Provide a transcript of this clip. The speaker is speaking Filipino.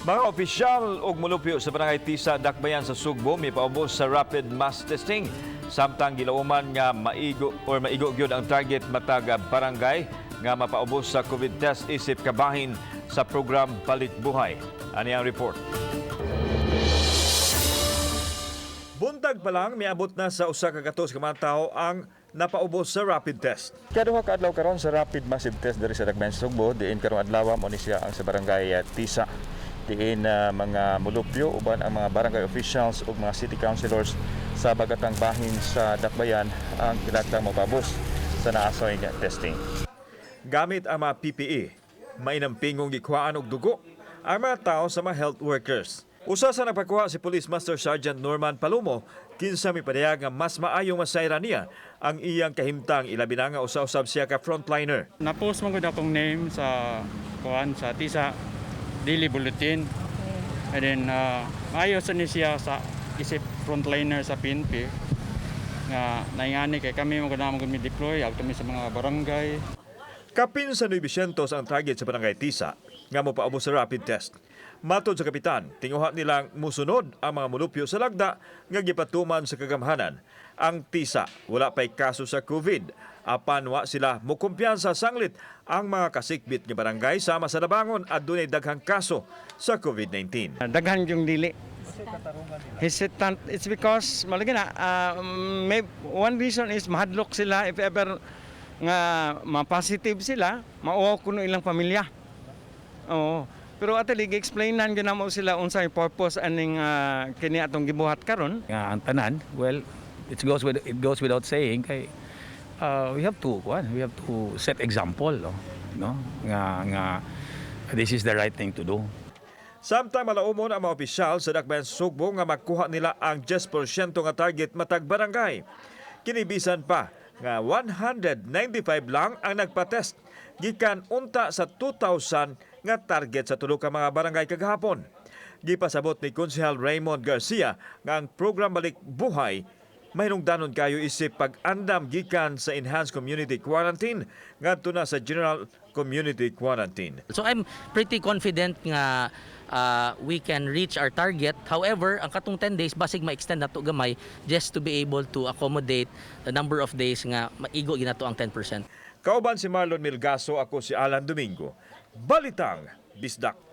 Mga opisyal ug mulupyo sa Barangay Tisa, Dakbayan sa Sugbo may paubos sa rapid mass testing. Samtang gilauman nga maigo gyud ang target matag barangay nga mapaubos sa COVID test isip kabahin sa program Balik Buhay. Ani ang report. Buntag pa lang miabot na sa usa ka katos ka mga tawo ang napaubos sa rapid test. Kaduha ka adlaw karon sa rapid massive test diri sa Dakbayan sa Sugbo, diin karong adlaw mo ni siya ang sa barangay Tisa. Diin mga mulupyo uban ang mga barangay officials ug mga city councilors sa bagatang bahin sa Dakbayan ang kinatang mapabos sa naasoy nga testing. Gamit ang mga PPE, mainampingong gikuhaan og dugo ang mga tao sa mga health workers. Usa sa nagpakuha si Police Master Sergeant Norman Palomo, kinsa mi padayag nga mas maayong masayran niya ang iyang kahimtang ilabi na nga usa-usab siya ka frontliner. Na-post man gud akong name sa sa Tisa Daily Bulletin. And then maayos ni siya sa isip frontliner sa PNP nga naingani kay kami maguna mi deploy agto mi sa mga barangay. Kapin sa 900 ang target sa Barangay Tisa nga mopaubos sa rapid test. Matod sa kapitan, tinguha nilang musunod ang mga mulupyo sa lagda nga gipatuman sa kagamhanan. Ang Tisa wala pay kaso sa COVID. Apan wa sila mukumpiyansa sanglit ang mga kasikbit nga barangay sama sa Nabangon at dunay daghang kaso sa COVID-19. Daghan yung dili. Hesitant. It's because malagi na may one reason is mahadlok sila if ever nga ma-positive sila, mauwaw kuno ilang pamilya. Oo. Pero atali gi-explainan gyud namo sila unsay purpose aning kini atong gibuhat karon. Nga ang tanan, well, it goes without saying kay we have to set example, no? Nga this is the right thing to do. Samtang malaumon ang mga opisyal sa Dakbayan sa Sugbo nga makuha nila ang 10% nga target matag barangay. Kinibisan pa nga 195 lang ang nagpa-test gikan unta sa 2,000 nga target sa tulo ka mga barangay kagahapon. Gipasabot ni Konsehal Raymond Garcia nga ang program Balik Buhay mahinungdanon kayo isip pag-andam gikan sa Enhanced Community Quarantine ngadto na sa General Community Quarantine. So I'm pretty confident nga we can reach our target. However, ang katong 10 days basig ma-extend nato gamay just to be able to accommodate the number of days nga maigo ginato ang 10%. Kauban si Marlon Milgaso, ako si Alan Domingo. Balitang Bisdak.